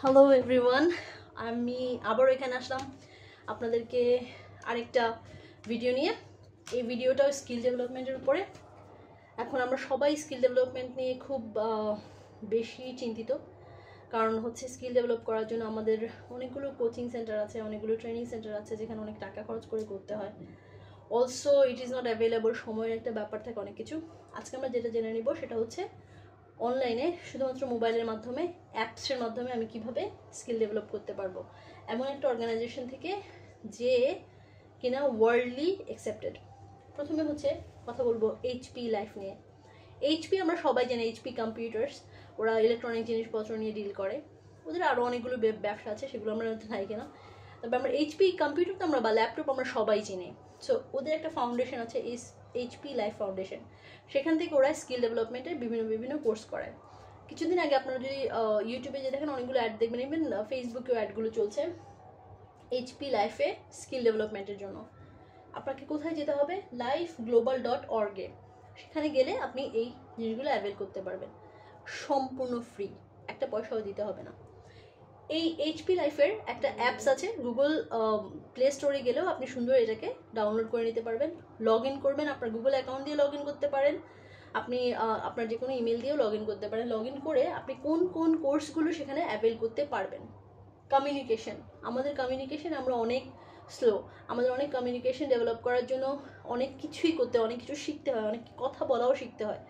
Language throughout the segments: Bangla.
হ্যালো এভরিওয়ান, আমি আবারও এখানে আসলাম আপনাদেরকে আরেকটা ভিডিও নিয়ে। এই ভিডিওটাও স্কিল ডেভেলপমেন্টের উপরে। এখন আমরা সবাই স্কিল ডেভেলপমেন্ট নিয়ে খুব বেশি চিন্তিত, কারণ হচ্ছে স্কিল ডেভেলপ করার জন্য আমাদের অনেকগুলো কোচিং সেন্টার আছে, অনেকগুলো ট্রেনিং সেন্টার আছে যেখানে অনেক টাকা খরচ করে করতে হয়। Also it is not available, সময়ের একটা ব্যাপার থাকে, অনেক কিছু। আজকে আমরা যেটা জেনে নিব সেটা হচ্ছে অনলাইনে শুধুমাত্র মোবাইলের মাধ্যমে, অ্যাপসের মাধ্যমে আমি কিভাবে স্কিল ডেভেলপ করতে পারবো, এমন একটা অর্গানাইজেশন থেকে যে কিনা ওয়ার্ল্ডলি অ্যাকসেপ্টেড। প্রথমে হচ্ছে কথা বলবো এইচপি লাইফ নিয়ে। এইচপি আমরা সবাই জানি, এইচপি কম্পিউটার্স, ওরা ইলেকট্রনিক জিনিসপত্র নিয়ে ডিল করে। ওদের আরও অনেকগুলো ব্যবসা আছে, সেগুলো আমরা নাই কেনা। তবে আমরা এইচপি কম্পিউটার তো আমরা বা ল্যাপটপ আমরা সবাই চিনি। সো ওদের একটা ফাউন্ডেশন আছে, এইচপি লাইফ ফাউন্ডেশন। সেখান থেকে ওরা স্কিল ডেভেলপমেন্টের বিভিন্ন কোর্স করায়। কিছুদিন আগে আপনারা যদি ইউটিউবে যে দেখেন, অনেকগুলো অ্যাড দেখবেন, ইভেন ফেসবুকেও অ্যাডগুলো চলছে এইচপি লাইফে স্কিল ডেভেলপমেন্টের জন্য। আপনাকে কোথায় যেতে হবে? lifeglobal.org-এ। সেখানে গেলে আপনি এই জিনিসগুলো অ্যাভেল করতে পারবেন সম্পূর্ণ ফ্রি, একটা পয়সাও দিতে হবে না। এই এইচপি লাইফের একটা অ্যাপস আছে, গুগল প্লে স্টোরে গেলেও আপনি সুন্দর এটাকে ডাউনলোড করে নিতে পারবেন। লগ ইন করবেন, আপনার গুগল অ্যাকাউন্ট দিয়ে লগ ইন করতে পারেন, আপনি আপনার যে কোনো ইমেল দিয়েও লগ ইন করতে পারেন। লগ ইন করে আপনি কোন কোন কোর্সগুলো সেখানে অ্যাভেল করতে পারবেন। কমিউনিকেশন, আমাদের কমিউনিকেশন আমরা অনেক স্লো। আমাদের অনেক কমিউনিকেশন ডেভেলপ করার জন্য অনেক কিছুই করতে হয়, অনেক কিছু শিখতে হয়, অনেক কথা বলাও শিখতে হয়।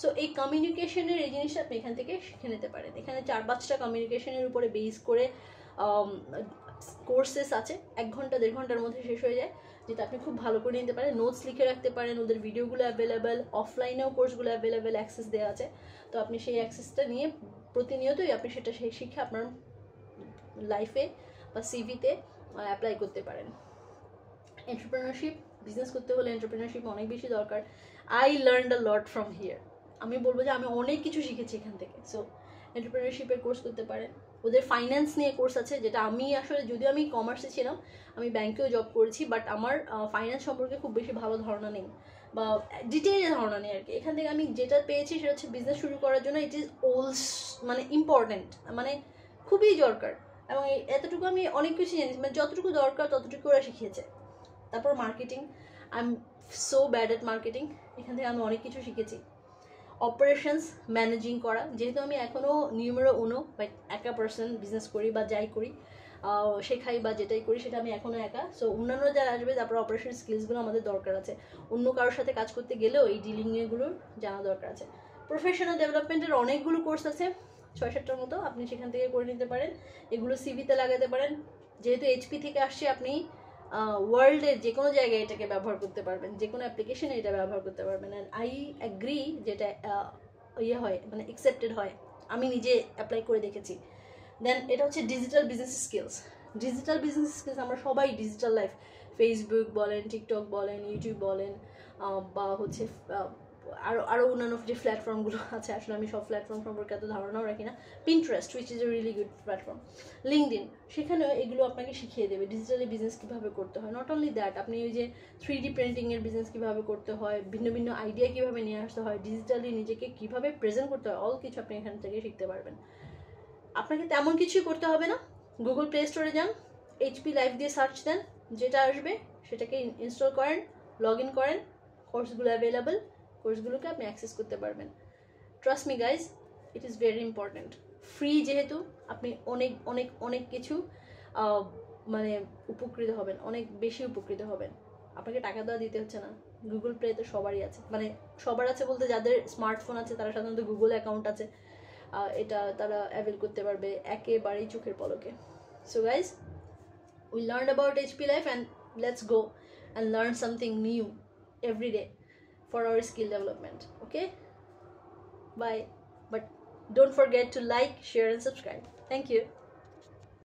সো এই কমিউনিকেশনের এই জিনিসটা আপনি এখান থেকে শিখে নিতে পারেন। এখানে 4-5টা কমিউনিকেশনের উপরে বেস করে কোর্সেস আছে, 1 ঘন্টা 1.5 ঘন্টার মধ্যে শেষ হয়ে যায়, যেটা আপনি খুব ভালো করে নিতে পারেন। নোটস লিখে রাখতে পারেন, ওদের ভিডিওগুলো অ্যাভেলেবেল, অফলাইনেও কোর্সগুলো অ্যাভেলেবেল, অ্যাক্সেস দেওয়া আছে। তো আপনি সেই অ্যাক্সেসটা নিয়ে প্রতিনিয়তই আপনি সেটা সেই শিখে আপনার লাইফে বা সিভিতে অ্যাপ্লাই করতে পারেন। এন্টারপ্রেনারশিপ, বিজনেস করতে হলে এন্টারপ্রেনারশিপ অনেক বেশি দরকার। I learned a lot from here. আমি বলবো যে আমি অনেক কিছু শিখেছি এখান থেকে। সো এন্টারপ্রেনারশিপের কোর্স করতে পারেন। ওদের ফাইন্যান্স নিয়ে কোর্স আছে, যেটা আমি আসলে, যদিও আমি কমার্সে ছিলাম, আমি ব্যাংকেও জব করেছি, বাট আমার ফাইন্যান্স সম্পর্কে খুব বেশি ভালো ধারণা নেই বা ডিটেইলে ধারণা নেই আর কি। এখান থেকে আমি যেটা পেয়েছি সেটা হচ্ছে বিজনেস শুরু করার জন্য ইট ইজ মানে ইম্পর্ট্যান্ট, মানে খুবই দরকার। এবং এতটুকু আমি অনেক কিছু জানি, মানে যতটুকু দরকার ততটুকু ওরা শিখিয়েছে। তারপর marketing, I am so bad at marketing. এখান থেকে আমি অনেক কিছু শিখেছি। অপারেশনস ম্যানেজিং করা, যেহেতু আমি এখনও নিউমেরো উনো বা একা পার্সন বিজনেস করি বা যাই করি, শেখাই বা যেটাই করি সেটা আমি এখনও একা। সো অন্যান্য যারা আসবে, তারপর অপারেশন স্কিলসগুলো আমাদের দরকার আছে। অন্য কারোর সাথে কাজ করতে গেলেও এই ডিলিংগুলোর জানা দরকার আছে। প্রফেশনাল ডেভেলপমেন্টের অনেকগুলো কোর্স আছে, 6-7টার মতো, আপনি সেখান থেকে করে নিতে পারেন। এগুলো সিভিতে লাগাতে পারেন। যেহেতু এইচপি থেকে আসছে, আপনি ওয়ার্ল্ডের যে কোনো জায়গায় এটাকে ব্যবহার করতে পারবেন, যে কোনো অ্যাপ্লিকেশনে এটা ব্যবহার করতে পারবেন। অ্যান্ড আই অ্যাগ্রি, যেটা ইয়ে হয়, মানে অ্যাকসেপ্টেড হয়, আমি নিজে অ্যাপ্লাই করে দেখেছি। দেন এটা হচ্ছে digital business skills. Digital business skills আমরা সবাই ডিজিটাল লাইফ, ফেসবুক বলেন, টিকটক বলেন, ইউটিউব বলেন, বা হচ্ছে আরও অন্যান্য যে প্ল্যাটফর্মগুলো আছে, আসলে আমি সব প্ল্যাটফর্ম সম্পর্কে এত ধারণাও রাখি না। Pinterest, which is a really good platform. LinkedIn, সেখানেও এগুলো আপনাকে শিখিয়ে দেবে ডিজিটালি বিজনেস কীভাবে করতে হয়। নট অনলি দ্যাট, আপনি ওই যে 3D প্রিন্টিংয়ের বিজনেস কীভাবে করতে হয়, ভিন্ন ভিন্ন আইডিয়া কীভাবে নিয়ে আসতে হয়, ডিজিটালি নিজেকে কীভাবে প্রেজেন্ট করতে হয়, অল কিছু আপনি এখান থেকে শিখতে পারবেন। আপনাকে তেমন কিছুই করতে হবে না। গুগল প্লে স্টোরে যান, এইচপি লাইফ দিয়ে সার্চ দেন, যেটা আসবে সেটাকে ইনস্টল করেন, লগ ইন করেন, কোর্সগুলো অ্যাভেলেবেল, কোর্সগুলোকে আপনি অ্যাক্সেস করতে পারবেন। Trust me guys, it is very important. Free যেহেতু, আপনি অনেক অনেক অনেক কিছু মানে উপকৃত হবেন, অনেক বেশি উপকৃত হবেন। আপনাকে টাকা দেওয়া দিতে হচ্ছে না। গুগল প্লে তো সবারই আছে, মানে সবার আছে বলতে যাদের স্মার্টফোন আছে তারা সাধারণত গুগল অ্যাকাউন্ট আছে, এটা তারা অ্যাভেল করতে পারবে একেবারেই চোখের পলকে। So guys, we learned about HP Life, and let's go and learn something new every day for our skill development. Okay, bye. But don't forget to like, share and subscribe. Thank you.